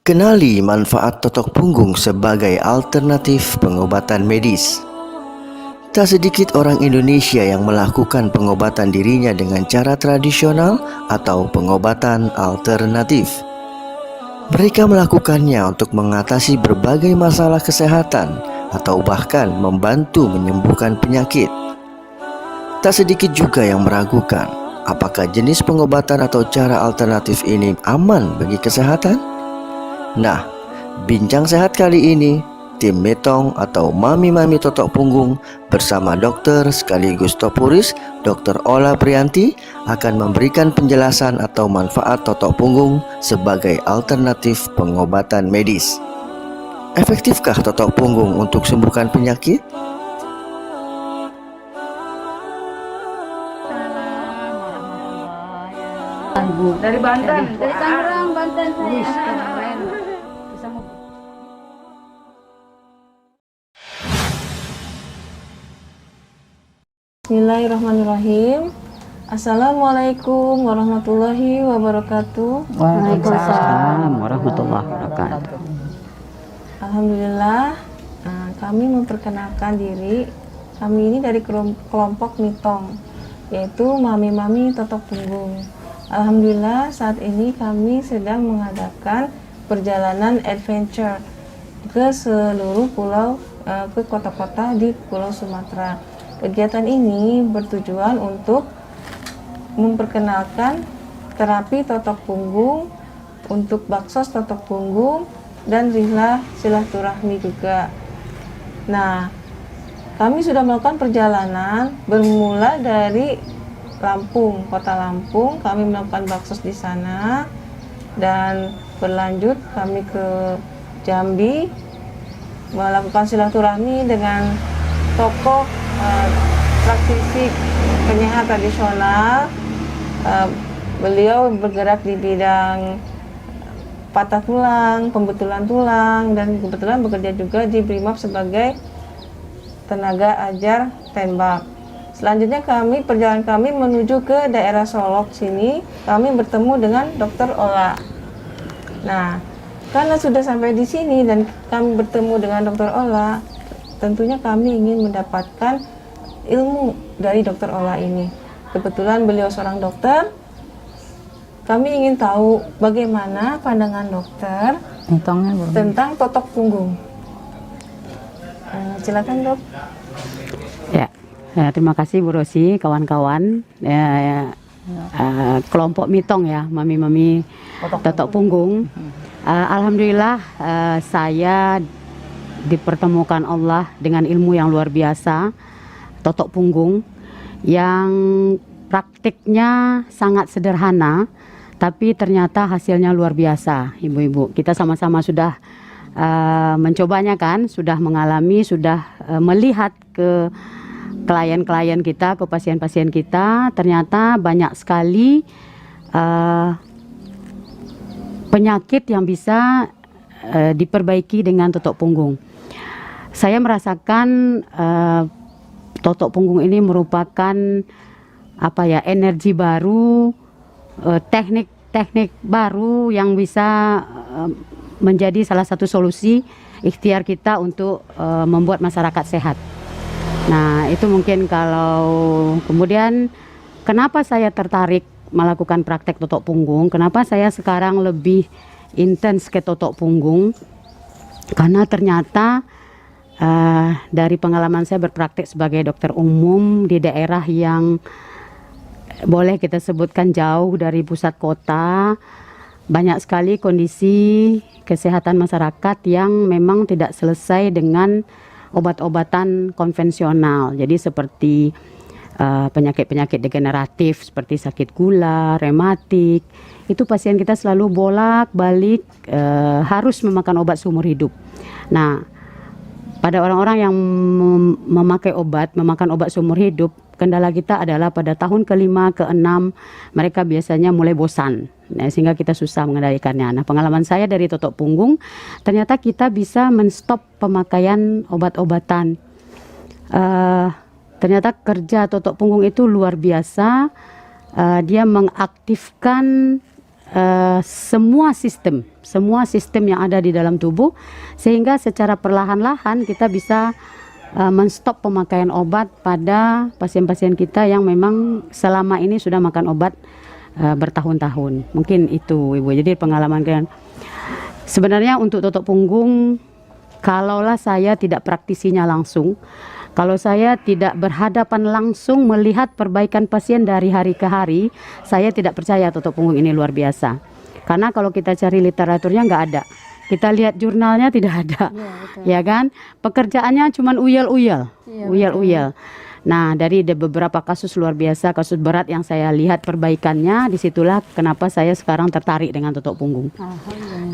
Kenali manfaat totok punggung sebagai alternatif pengobatan medis. Tak sedikit orang Indonesia yang melakukan pengobatan dirinya dengan cara tradisional atau pengobatan alternatif. Mereka melakukannya untuk mengatasi berbagai masalah kesehatan atau bahkan membantu menyembuhkan penyakit. Tak sedikit juga yang meragukan apakah jenis pengobatan atau cara alternatif ini aman bagi kesehatan. Nah, bincang sehat kali ini, tim Metong atau Mami-Mami Totok Punggung bersama dokter sekaligus topuris Dr. Ola Priyanti akan memberikan penjelasan atau manfaat totok punggung sebagai alternatif pengobatan medis. Efektifkah totok punggung untuk sembuhkan penyakit? Dari Banten, Dari Tangerang, Banten saya. Bismillahirrahmanirrahim. Assalamualaikum warahmatullahi wabarakatuh. Waalaikumsalam warahmatullahi wabarakatuh. Alhamdulillah, kami memperkenalkan diri. Kami ini dari kelompok Mitong, yaitu Mami-Mami Totok Punggung. Alhamdulillah, saat ini kami sedang mengadakan perjalanan adventure ke seluruh pulau, ke kota-kota di Pulau Sumatera. Kegiatan ini bertujuan untuk memperkenalkan terapi totok punggung, untuk baksos totok punggung, dan rihlah silaturahmi juga. Nah, kami sudah melakukan perjalanan bermula dari Lampung, kota Lampung. Kami melakukan baksos di sana dan berlanjut kami ke Jambi melakukan silaturahmi dengan tokoh praktisi penyehat tradisional. Beliau bergerak di bidang patah tulang, pembetulan tulang, dan kebetulan bekerja juga di Brimob sebagai tenaga ajar tembak. Selanjutnya perjalanan kami menuju ke daerah Solok sini. Kami bertemu dengan Dr. Ola. Nah, karena sudah sampai di sini dan kami bertemu dengan Dr. Ola, tentunya kami ingin mendapatkan ilmu dari Dr. Ola ini. Kebetulan beliau seorang dokter. Kami ingin tahu bagaimana pandangan dokter tentang totok punggung. Silakan, Dok. Ya, terima kasih Bu Rosi, kawan-kawan. Kelompok Mitong ya, Mami-Mami Totok Punggung. Alhamdulillah, saya dipertemukan Allah dengan ilmu yang luar biasa, totok punggung, yang praktiknya sangat sederhana, tapi ternyata hasilnya luar biasa, ibu-ibu. Kita sama-sama sudah mencobanya kan, sudah mengalami, sudah melihat ke klien-klien kita, ke pasien-pasien kita. Ternyata banyak sekali penyakit yang bisa diperbaiki dengan totok punggung. Saya merasakan totok punggung ini merupakan energi baru, teknik baru yang bisa menjadi salah satu solusi ikhtiar kita untuk membuat masyarakat sehat. Nah, itu mungkin kalau kemudian kenapa saya tertarik melakukan praktek totok punggung, kenapa saya sekarang lebih intens ke totok punggung, karena ternyata dari pengalaman saya berpraktek sebagai dokter umum di daerah yang boleh kita sebutkan jauh dari pusat kota, banyak sekali kondisi kesehatan masyarakat yang memang tidak selesai dengan obat-obatan konvensional. Jadi seperti penyakit-penyakit degeneratif seperti sakit gula, rematik, itu pasien kita selalu bolak-balik harus memakan obat seumur hidup. Nah, pada orang-orang yang memakan obat seumur hidup, kendala kita adalah pada tahun ke-5, ke-6 mereka biasanya mulai bosan, sehingga kita susah mengendalikannya. Nah, pengalaman saya dari totok punggung, ternyata kita bisa menstop pemakaian obat-obatan. Ternyata kerja totok punggung itu luar biasa. Dia mengaktifkan semua sistem yang ada di dalam tubuh, sehingga secara perlahan-lahan kita bisa menstop pemakaian obat pada pasien-pasien kita yang memang selama ini sudah makan obat bertahun-tahun. Mungkin itu Ibu. Jadi pengalaman kalian. Sebenarnya untuk totok punggung, kalaulah saya tidak praktisinya langsung, kalau saya tidak berhadapan langsung melihat perbaikan pasien dari hari ke hari, saya tidak percaya totok punggung ini luar biasa. Karena kalau kita cari literaturnya nggak ada. Kita lihat jurnalnya tidak ada, ya kan? Pekerjaannya cuman uyel-uyel, uyel-uyel. Nah, dari beberapa kasus luar biasa, kasus berat yang saya lihat perbaikannya, disitulah kenapa saya sekarang tertarik dengan totok punggung.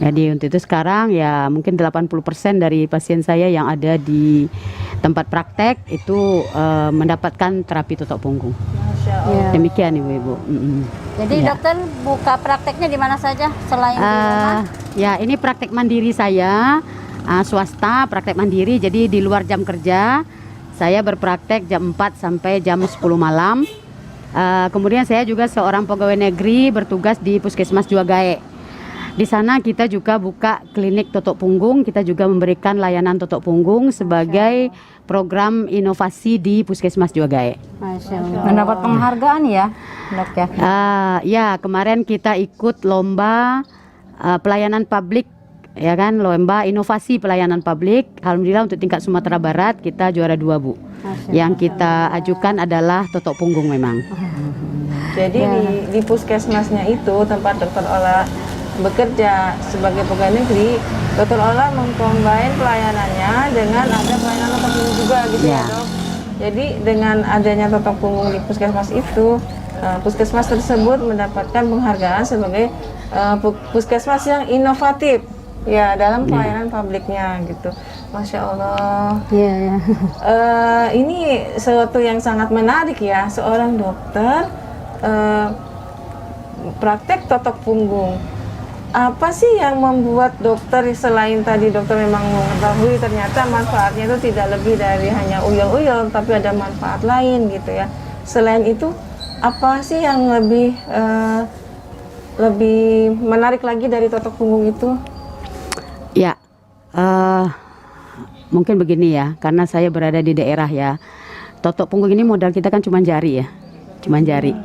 Jadi untuk itu sekarang ya mungkin 80% dari pasien saya yang ada di tempat praktek itu mendapatkan terapi totok punggung. Masya Allah. Demikian Ibu-Ibu. Jadi Ya. dokter buka prakteknya di mana saja selain di rumah? Ya, ini praktek mandiri saya, swasta, praktek mandiri. Jadi di luar jam kerja, saya berpraktek jam 4 sampai jam 10 malam. Kemudian saya juga seorang pegawai negeri bertugas di Puskesmas Juagae. Di sana kita juga buka klinik totok punggung. Kita juga memberikan layanan totok punggung sebagai program inovasi di Puskesmas Juagae. Masya Allah. Mendapat penghargaan ya, dok ya? Ya, kemarin kita ikut lomba pelayanan publik, ya kan, lomba inovasi pelayanan publik. Alhamdulillah untuk tingkat Sumatera Barat kita juara 2 Bu. Yang kita ajukan adalah totok punggung memang. Jadi di puskesmasnya itu tempat dokter Ola bekerja sebagai pegawai negeri, dokter Ola mengcombine pelayanannya dengan ada pelayanan totok punggung juga gitu ya, Dok. Jadi dengan adanya totok punggung di puskesmas itu, puskesmas tersebut mendapatkan penghargaan sebagai puskesmas yang inovatif ya dalam pelayanan publiknya gitu. Masya Allah. Iya. Ini sesuatu yang sangat menarik ya, seorang dokter praktek totok punggung. Apa sih yang membuat dokter selain tadi dokter memang mengetahui ternyata manfaatnya itu tidak lebih dari hanya uyel-uyel, tapi ada manfaat lain gitu ya. Selain itu, apa sih yang lebih menarik lagi dari totok punggung itu? Ya, mungkin begini ya, karena saya berada di daerah ya. Totok punggung ini modal kita kan cuma jari ya, cuma jari.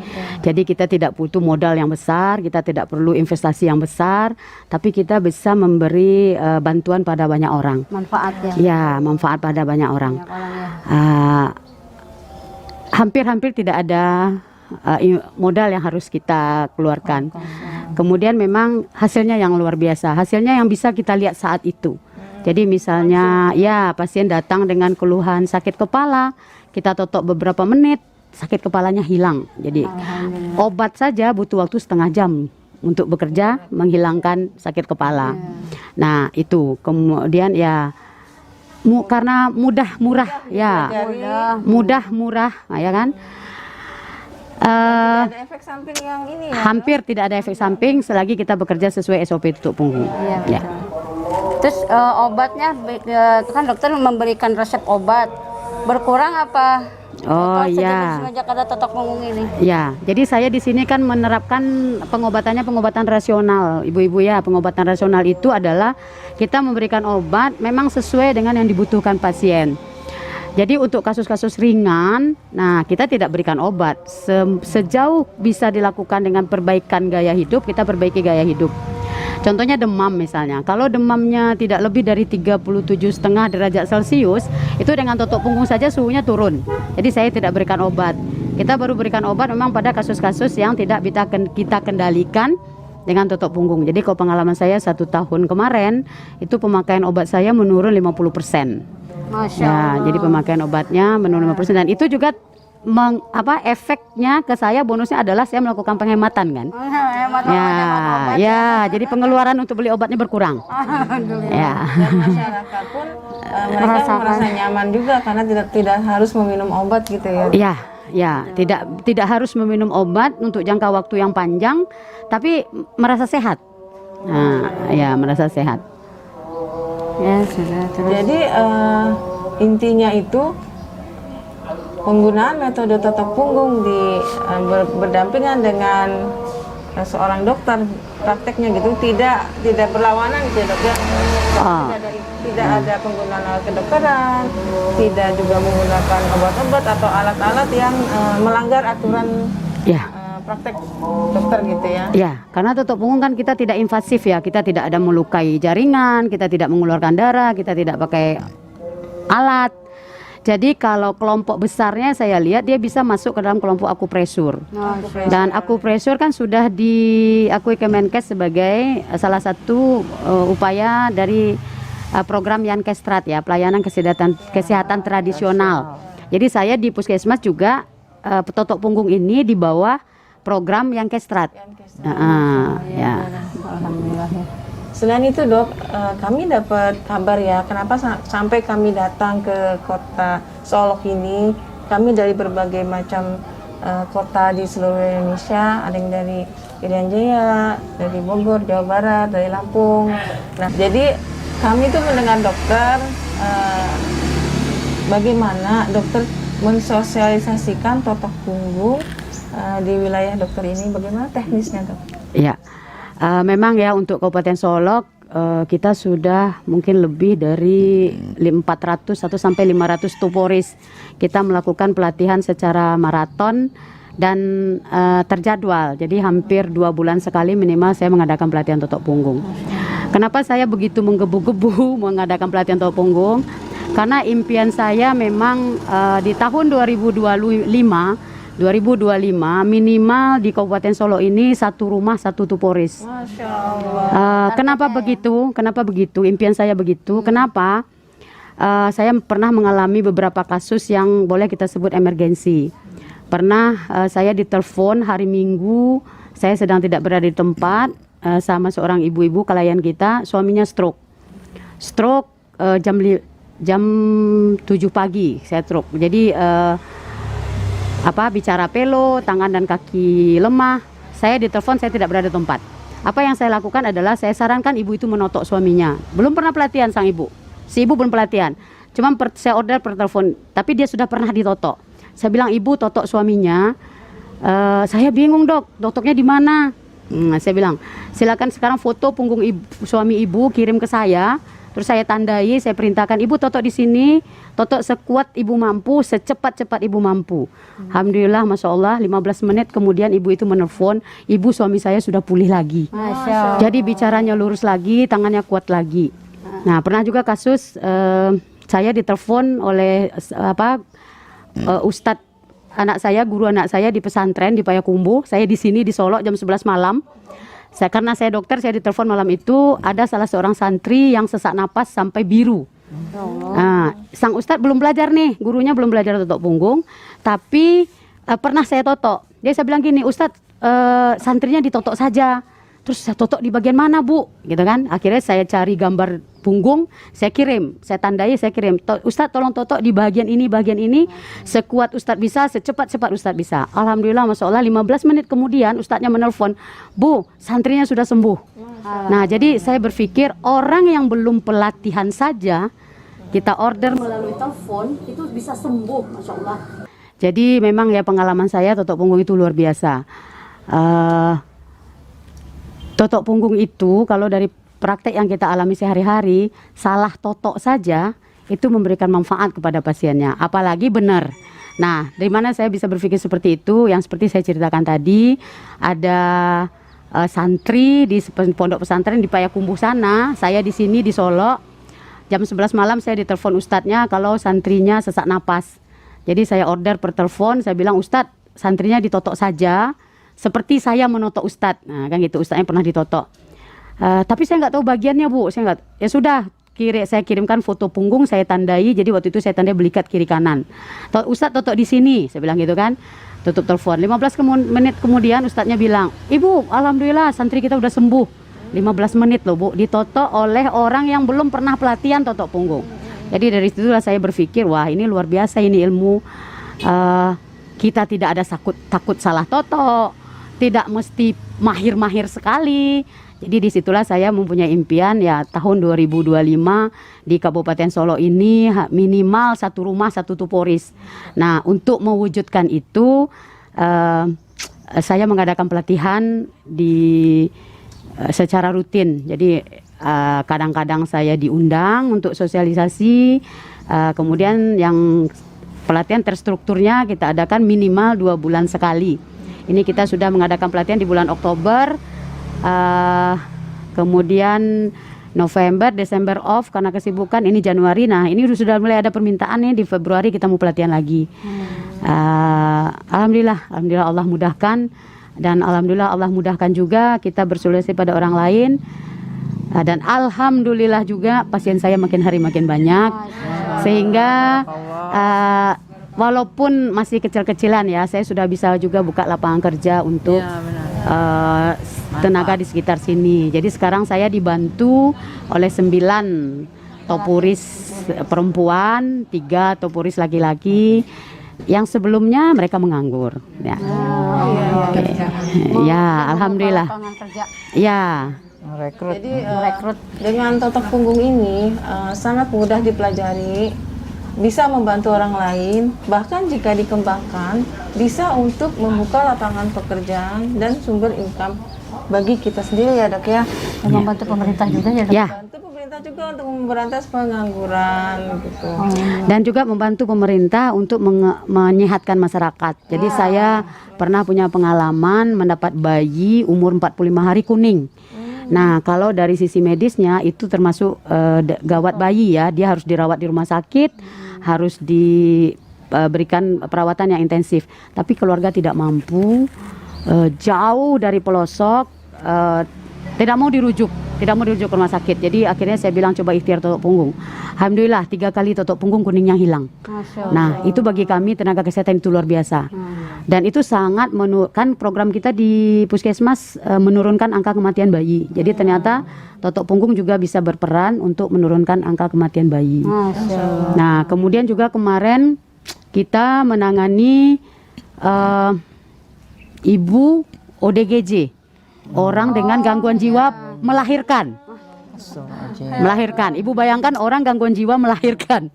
Jadi kita tidak butuh modal yang besar, kita tidak perlu investasi yang besar, tapi kita bisa memberi bantuan pada banyak orang. Manfaatnya. Ya, manfaat pada banyak orang. Hampir-hampir tidak ada modal yang harus kita keluarkan. Kemudian memang hasilnya yang luar biasa, hasilnya yang bisa kita lihat saat itu. Jadi misalnya ya pasien datang dengan keluhan sakit kepala, kita totok beberapa menit, sakit kepalanya hilang. Jadi obat saja butuh waktu setengah jam untuk bekerja menghilangkan sakit kepala. Nah itu kemudian ya karena mudah murah ya, mudah murah ya kan. Tidak ada efek samping yang ini ya? Hampir tidak ada efek samping selagi kita bekerja sesuai SOP tutup punggung. Iya, Terus obatnya kan dokter memberikan resep obat. Berkurang apa? Oh ya. Semenjak ada totok punggung ini. Ya, jadi saya di sini kan menerapkan pengobatannya pengobatan rasional, ibu-ibu ya. Pengobatan rasional itu adalah kita memberikan obat memang sesuai dengan yang dibutuhkan pasien. Jadi untuk kasus-kasus ringan, nah kita tidak berikan obat. Sejauh bisa dilakukan dengan perbaikan gaya hidup, kita perbaiki gaya hidup. Contohnya demam misalnya. Kalau demamnya tidak lebih dari 37,5 derajat Celcius, itu dengan totok punggung saja suhunya turun. Jadi saya tidak berikan obat. Kita baru berikan obat memang pada kasus-kasus yang tidak bisa kita kendalikan dengan totok punggung. Jadi kalau pengalaman saya 1 tahun kemarin, itu pemakaian obat saya menurun 50%. Masya Ya, Allah. jadi pemakaian obatnya menurun 50%, dan itu juga efeknya ke saya, bonusnya adalah saya melakukan penghematan kan. Hemat Ya, obat. ya, jadi pengeluaran untuk beli obatnya berkurang. Alhamdulillah. Ya. Dan masyarakat pun mereka merasa nyaman juga karena tidak harus meminum obat gitu ya. Ya, ya, tidak harus meminum obat untuk jangka waktu yang panjang, tapi merasa sehat. Nah, ya, merasa sehat. Ya sudah terus. Jadi intinya itu penggunaan metode totok punggung berdampingan dengan seorang dokter prakteknya gitu, tidak berlawanan gitu ya dok ya. Tidak ada penggunaan alat kedokteran, tidak juga menggunakan obat-obat atau alat-alat yang melanggar aturan praktek dokter gitu ya. Ya, karena tutup punggung kan kita tidak invasif ya, kita tidak ada melukai jaringan, kita tidak mengeluarkan darah, kita tidak pakai alat. Jadi kalau kelompok besarnya saya lihat dia bisa masuk ke dalam kelompok akupresur. Dan akupresur kan sudah diakui Kemenkes sebagai salah satu upaya dari program Yankestrat ya, pelayanan kesehatan tradisional. Jadi saya di puskesmas juga totok punggung ini di bawah program Yankestrat. Ya. Alhamdulillah ya. Selain itu dok, kami dapat kabar ya, kenapa sampai kami datang ke kota Solok ini. Kami dari berbagai macam kota di seluruh Indonesia, ada yang dari Irian Jaya, dari Bogor, Jawa Barat, dari Lampung. Nah, jadi kami itu mendengar dokter, bagaimana dokter mensosialisasikan totok punggung di wilayah dokter ini, bagaimana teknisnya dok? Ya. Memang ya untuk Kabupaten Solok kita sudah mungkin lebih dari 400 atau sampai 500 tuporis. Kita melakukan pelatihan secara maraton dan terjadwal. Jadi hampir 2 bulan sekali minimal saya mengadakan pelatihan totok punggung. Kenapa saya begitu menggebu-gebu mengadakan pelatihan totok punggung? Karena impian saya memang di tahun 2025 minimal di Kabupaten Solo ini 1 rumah 1 tuporis. Masya Allah. Kenapa begitu? Kenapa begitu? Impian saya begitu. Kenapa? Saya pernah mengalami beberapa kasus yang boleh kita sebut emergensi. Pernah saya ditelepon hari Minggu, saya sedang tidak berada di tempat sama seorang ibu-ibu klien kita, suaminya stroke. Stroke jam 7 pagi saya stroke. Jadi bicara pelo, tangan dan kaki lemah. Saya ditelepon, saya tidak berada di tempat. Apa yang saya lakukan adalah saya sarankan ibu itu menotok suaminya. Belum pernah pelatihan sang ibu. Si ibu belum pelatihan. Cuma saya order per telepon, tapi dia sudah pernah ditotok. Saya bilang, ibu totok suaminya. Saya bingung dok, totoknya di mana? Saya bilang, silakan sekarang foto punggung suami ibu kirim ke saya. Terus saya tandai, saya perintahkan ibu totok di sini, totok sekuat ibu mampu, secepat-cepat ibu mampu. Alhamdulillah, masya Allah, 15 menit kemudian ibu itu menelpon, ibu suami saya sudah pulih lagi. Jadi bicaranya lurus lagi, tangannya kuat lagi. Nah, pernah juga kasus saya ditelepon oleh Ustadz anak saya, guru anak saya di pesantren di Payakumbuh. Saya di sini di Solo jam 11 malam. Karena saya dokter, saya ditelepon malam itu ada salah seorang santri yang sesak napas sampai biru. Nah, sang ustadz belum belajar nih, gurunya belum belajar totok punggung, tapi pernah saya totok. Dia saya bilang gini, ustadz santrinya ditotok saja. Terus saya totok di bagian mana bu? Gitu kan? Akhirnya saya cari gambar punggung, saya kirim, saya tandai, saya kirim. Ustadz tolong totok di bagian ini, sekuat ustadz bisa, secepat-cepat ustadz bisa. Alhamdulillah, masya Allah, 15 menit kemudian ustadznya menelpon, bu, santrinya sudah sembuh. Nah, jadi saya berpikir orang yang belum pelatihan saja, kita order melalui telepon, itu bisa sembuh, masya Allah. Jadi memang ya pengalaman saya totok punggung itu luar biasa. Totok punggung itu kalau dari praktek yang kita alami sehari-hari, salah totok saja itu memberikan manfaat kepada pasiennya, apalagi benar. Nah, dari mana saya bisa berpikir seperti itu? Yang seperti saya ceritakan tadi, ada santri di pondok pesantren di Payakumbuh sana, saya di sini di Solo, jam 11 malam saya ditelepon ustadznya kalau santrinya sesak napas. Jadi saya order per telepon, saya bilang, ustadz santrinya ditotok saja, seperti saya menotok ustadz. Nah kan gitu, ustadznya pernah ditotok. Tapi saya nggak tahu bagiannya bu, saya nggak. Ya sudah, saya kirimkan foto punggung, saya tandai. Jadi waktu itu saya tandai belikat kiri kanan. Ustadz totok di sini, saya bilang gitu kan. Tutup telepon. 15 menit kemudian ustadznya bilang, ibu, alhamdulillah santri kita udah sembuh. 15 menit loh bu, ditotok oleh orang yang belum pernah pelatihan totok punggung. Jadi dari situlah saya berpikir, wah ini luar biasa ini ilmu. Kita tidak ada takut salah totok. Tidak mesti mahir-mahir sekali. Jadi disitulah saya mempunyai impian ya tahun 2025 di Kabupaten Solo ini minimal 1 rumah 1 tuporis. Nah untuk mewujudkan itu saya mengadakan pelatihan secara rutin. Jadi kadang-kadang saya diundang untuk sosialisasi. Kemudian yang pelatihan terstrukturnya kita adakan minimal 2 bulan sekali. Ini kita sudah mengadakan pelatihan di bulan Oktober, kemudian November, Desember off karena kesibukan. Ini Januari. Nah, ini sudah mulai ada permintaan nih, di Februari kita mau pelatihan lagi. Alhamdulillah Allah mudahkan, dan alhamdulillah Allah mudahkan juga kita bersolusi pada orang lain. Dan alhamdulillah juga pasien saya makin hari makin banyak, sehingga walaupun masih kecil-kecilan ya, saya sudah bisa juga buka lapangan kerja untuk tenaga di sekitar sini. Jadi sekarang saya dibantu oleh 9 topuris perempuan, 3 topuris laki-laki yang sebelumnya mereka menganggur. Ya, ya alhamdulillah. Lapangan kerja. Ya. Jadi dengan totok punggung ini sangat mudah dipelajari, bisa membantu orang lain, bahkan jika dikembangkan bisa untuk membuka lapangan pekerjaan dan sumber income bagi kita sendiri ya dok ya. Dan membantu pemerintah juga ya dok. Ya. Bantu pemerintah juga untuk memberantas pengangguran gitu. Dan juga membantu pemerintah untuk menyehatkan masyarakat. Jadi saya pernah punya pengalaman mendapat bayi umur 45 hari kuning. Nah, kalau dari sisi medisnya itu termasuk gawat bayi ya, dia harus dirawat di rumah sakit, harus diberikan perawatan yang intensif. Tapi keluarga tidak mampu, jauh dari pelosok, tidak mau dirujuk ke rumah sakit. Jadi akhirnya saya bilang coba ikhtiar totok punggung. Alhamdulillah 3 kali totok punggung kuningnya hilang. Nah, itu bagi kami tenaga kesehatan itu luar biasa. Dan itu sangat kan program kita di Puskesmas menurunkan angka kematian bayi. Jadi ternyata totok punggung juga bisa berperan untuk menurunkan angka kematian bayi. Nah, kemudian juga kemarin kita menangani ibu ODGJ, orang dengan gangguan jiwa melahirkan. Ibu bayangkan orang gangguan jiwa melahirkan.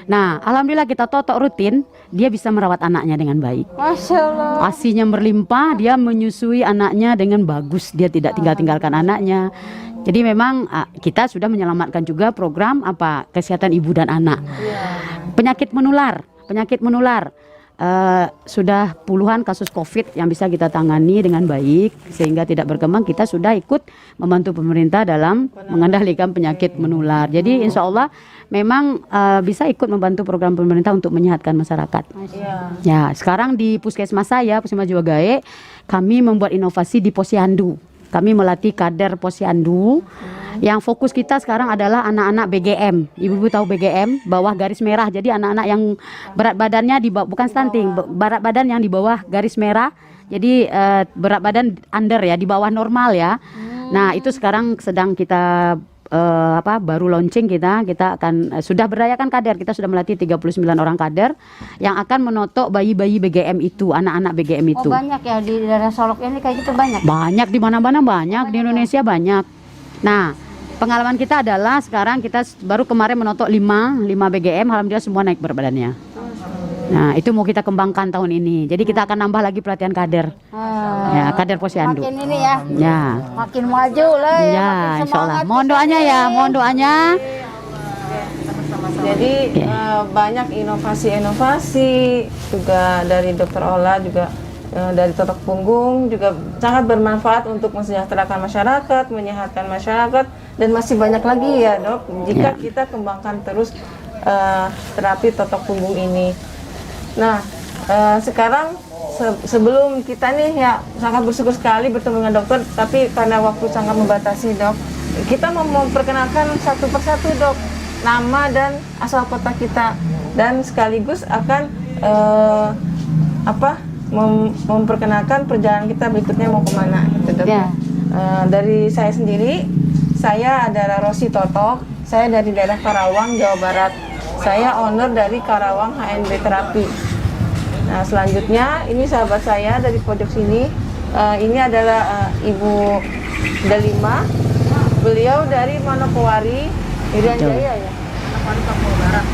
Nah, alhamdulillah kita totok rutin, dia bisa merawat anaknya dengan baik. Masya Allah. ASINya berlimpah, dia menyusui anaknya dengan bagus, dia tidak tinggalkan anaknya. Jadi memang kita sudah menyelamatkan juga program kesehatan ibu dan anak. Penyakit menular. Sudah puluhan kasus COVID yang bisa kita tangani dengan baik sehingga tidak berkembang. Kita sudah ikut membantu pemerintah dalam mengendalikan penyakit menular. Jadi insya Allah memang bisa ikut membantu program pemerintah untuk menyehatkan masyarakat. Ya, sekarang di Puskesmas saya, Puskesmas Juwagae, kami membuat inovasi di posyandu. Kami melatih kader posyandu. Yang fokus kita sekarang adalah anak-anak BGM. Ibu-ibu tahu BGM, bawah garis merah. Jadi anak-anak yang berat badannya bukan stunting, berat badan yang di bawah garis merah. Jadi berat badan under ya, di bawah normal ya. Nah, itu sekarang sedang kita baru launching kita akan sudah berdayakan kader. Kita sudah melatih 39 orang kader yang akan menotok bayi-bayi BGM itu, anak-anak BGM itu. Oh, banyak ya di daerah Solok ini kayak gitu banyak. Banyak di mana-mana, banyak di Indonesia banyak. Nah, pengalaman kita adalah sekarang kita baru kemarin menotok 5 BGM, alhamdulillah semua naik berat badannya. Nah, itu mau kita kembangkan tahun ini. Jadi kita akan nambah lagi pelatihan kader. Ya, kader posyandu. Makin ini ya. Ya. Makin maju lah ya. Ya, Makin insya Allah. semangat Mohon kita doanya nih. ya, mohon doanya. Jadi banyak inovasi-inovasi juga dari Dr. Ola juga dari totok punggung juga sangat bermanfaat untuk mensejahterakan masyarakat, menyehatkan masyarakat, dan masih banyak lagi ya dok jika kita kembangkan terus terapi totok punggung ini. Nah sekarang sebelum kita nih ya sangat bersyukur sekali bertemu dengan dokter, tapi karena waktu sangat membatasi dok, kita mau memperkenalkan satu persatu dok nama dan asal kota kita, dan sekaligus akan memperkenalkan perjalanan kita berikutnya mau kemana gitu dok. Dari saya sendiri, saya adalah Rosi Totok, saya dari daerah Karawang, Jawa Barat. Saya owner dari Karawang HNB Terapi. Nah selanjutnya ini sahabat saya dari pojok sini, ini adalah Ibu Delima, beliau dari Manokwari, Irian Jaya ya?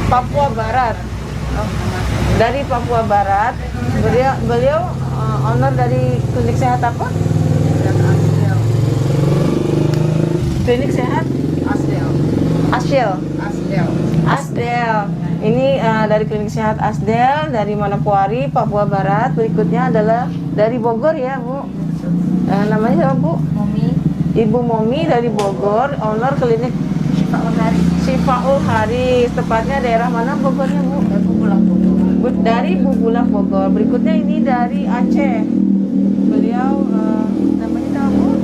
Papua Barat. Dari Papua Barat, beliau owner dari klinik sehat apa? Klinik sehat Asdel. Ini dari klinik sehat Asdel dari Manokwari, Papua Barat. Berikutnya adalah dari Bogor ya, Bu. Namanya siapa, Bu? Ibu Momi dari Bogor, owner klinik Syifaul Haris. Tepatnya daerah mana Bogornya, Bu? Dari Bubulak Bogor. Berikutnya ini dari Aceh. Beliau namanya siapa, Bu?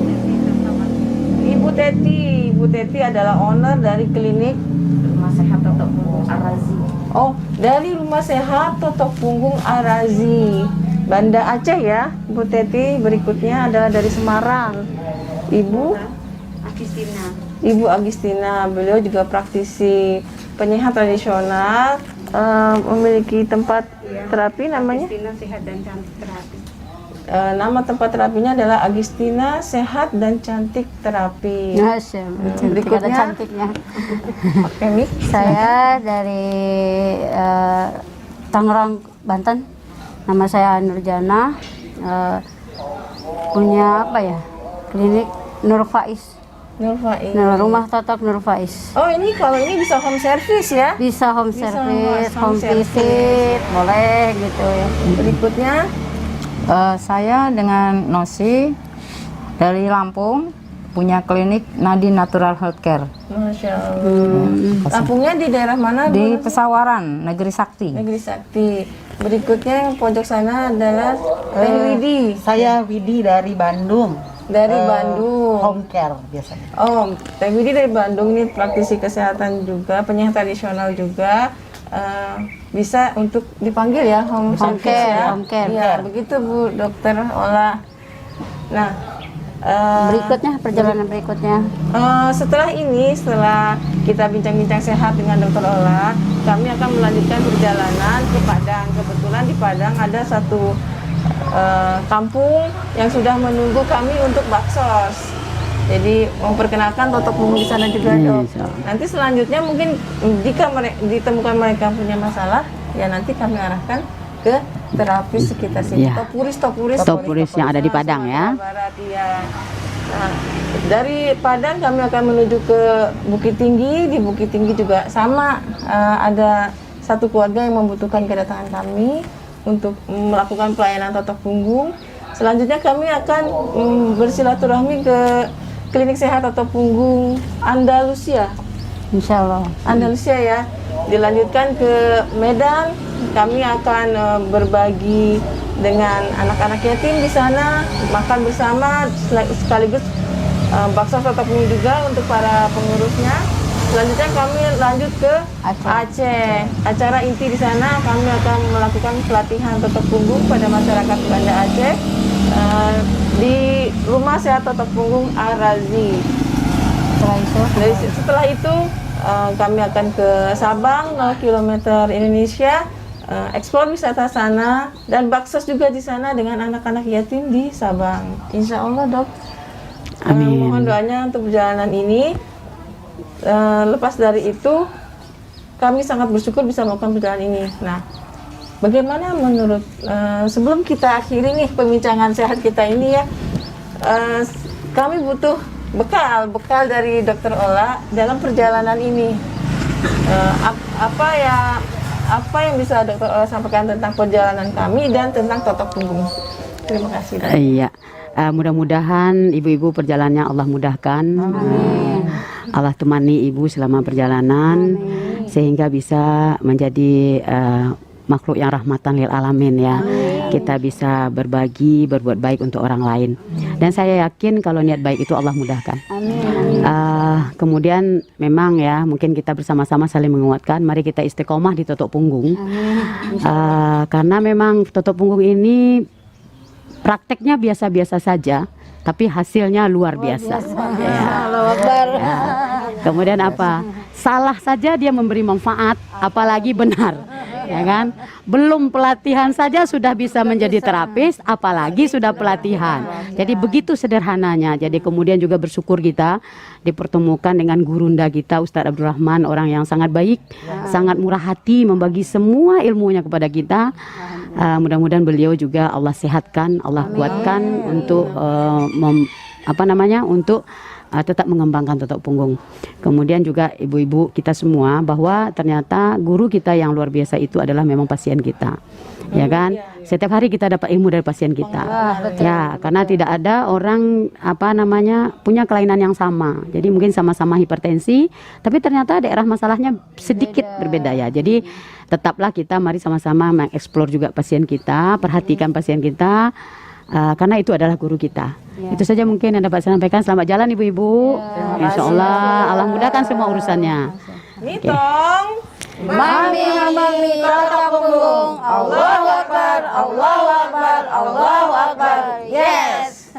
Ibu Teti. Ibu Teti adalah owner dari klinik Rumah Sehat Totok Punggung Arazi. Oh, dari Rumah Sehat Totok Punggung Arazi, Banda Aceh ya, Bu Teti. Berikutnya adalah dari Semarang, Ibu Agustina. Beliau juga praktisi penyehat tradisional, memiliki tempat terapi namanya. Agustina Sehat dan Cantik Terapi. Nama tempat terapinya adalah Agustina Sehat dan Cantik Terapi. Masya Allah, Berikutnya. ada cantiknya. Oke, Mi. Saya dari Tangerang, Banten. Nama saya Nurjana. Punya apa ya? Klinik Nur Faiz. Rumah Totok Nur Faiz. Oh, ini kalau ini bisa home service ya? Bisa home Bisa service, home home service. visit, boleh gitu ya. Berikutnya. Saya dengan Nosi dari Lampung punya klinik Nadi Natural Healthcare Masya Allah. Lampungnya di daerah mana? di Bu? Pesawaran, Negeri Sakti. Negeri Sakti. Berikutnya yang pojok sana adalah Teh Widi Saya Widi dari Bandung. dari Bandung. Home care biasanya. Oh, Teh Widi dari Bandung ini praktisi kesehatan juga, penyehat tradisional juga. Bisa untuk dipanggil ya home service care, ya. home care. Iya, begitu Bu Dokter Ola. Nah, Berikutnya, perjalanan berikutnya. setelah kita bincang-bincang sehat dengan Dokter Ola, kami akan melanjutkan perjalanan ke Padang. Kebetulan di Padang ada satu kampung yang sudah menunggu kami untuk baksos. Jadi memperkenalkan Totok Punggung di sana juga, Dok. Nanti selanjutnya mungkin jika ditemukan mereka punya masalah, ya nanti kami arahkan ke terapis sekitar sini. Iya. Topuris yang ada di Padang ya. Barat, iya. Nah, dari Padang kami akan menuju ke Bukit Tinggi. Di Bukit Tinggi juga sama, ada satu keluarga yang membutuhkan kedatangan kami untuk melakukan pelayanan Totok Punggung. Selanjutnya kami akan bersilaturahmi ke Klinik Sehat Totok Punggung Andalusia. Insya Allah. Andalusia ya. Dilanjutkan ke Medan, kami akan berbagi dengan anak-anak yatim di sana, makan bersama sekaligus bakso Totok Punggung juga untuk para pengurusnya. Selanjutnya kami lanjut ke Aceh. Acara inti di sana kami akan melakukan pelatihan Totok Punggung pada masyarakat Banda Aceh di Rumah Sehat Totok Punggung Arazi. Setelah itu kami akan ke Sabang, 0 km Indonesia, eksplor wisata sana dan baksos juga di sana dengan anak-anak yatim di Sabang. Insya Allah, Dok. Amin. Mohon doanya untuk perjalanan ini. Lepas dari itu, kami sangat bersyukur bisa melakukan perjalanan ini. Nah, bagaimana menurut sebelum kita akhiri nih pembincangan sehat kita ini ya, kami butuh bekal dari Dokter Ola dalam perjalanan ini. Apa yang bisa Dokter Ola sampaikan tentang perjalanan kami dan tentang Totok Punggung? Terima kasih, Dok. Iya. Mudah-mudahan ibu-ibu perjalanannya Allah mudahkan. Allah temani ibu selama perjalanan sehingga bisa menjadi makhluk yang rahmatan lil alamin ya. Kita bisa berbagi, berbuat baik untuk orang lain. Dan saya yakin kalau niat baik itu Allah mudahkan. Kemudian memang ya mungkin kita bersama-sama saling menguatkan. Mari kita istiqomah di Totok Punggung. Karena memang Totok Punggung ini prakteknya biasa-biasa saja, tapi hasilnya luar biasa. Ya. Ya. Kemudian apa? Salah saja dia memberi manfaat, apalagi benar. Ya kan? Belum pelatihan saja sudah bisa menjadi terapis, apalagi sudah pelatihan. Jadi begitu sederhananya. Jadi kemudian juga bersyukur kita dipertemukan dengan gurunda kita Ustadz Abdurrahman, orang yang sangat baik, sangat murah hati, membagi semua ilmunya kepada kita. Mudah-mudahan beliau juga Allah sehatkan, Allah kuatkan untuk untuk tetap mengembangkan totok punggung. Kemudian juga ibu-ibu kita semua bahwa ternyata guru kita yang luar biasa itu adalah memang pasien kita. Ya kan? Setiap hari kita dapat ilmu dari pasien kita. Ya, karena tidak ada orang punya kelainan yang sama. Jadi mungkin sama-sama hipertensi, tapi ternyata daerah masalahnya sedikit berbeda ya. Jadi tetaplah kita mari sama-sama mengeksplor juga pasien kita, perhatikan pasien kita. Karena itu adalah guru kita. Itu saja mungkin yang dapat saya sampaikan. Selamat jalan ibu-ibu. Insya Allah Allah mudahkan semua urusannya. Nitong. Mami totok punggung. Allahu Akbar, Allahu Akbar, Allahu Akbar. Yes.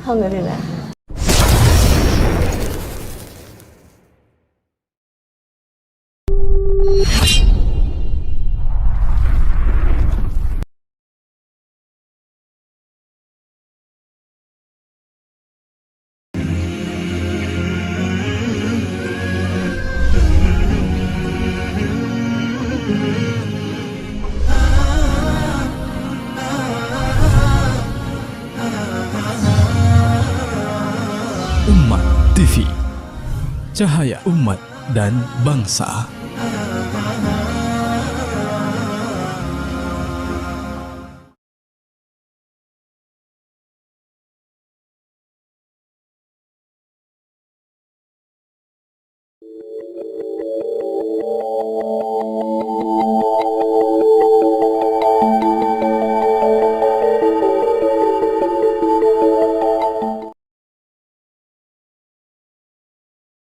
Alhamdulillah. Umat TV, cahaya umat dan bangsa.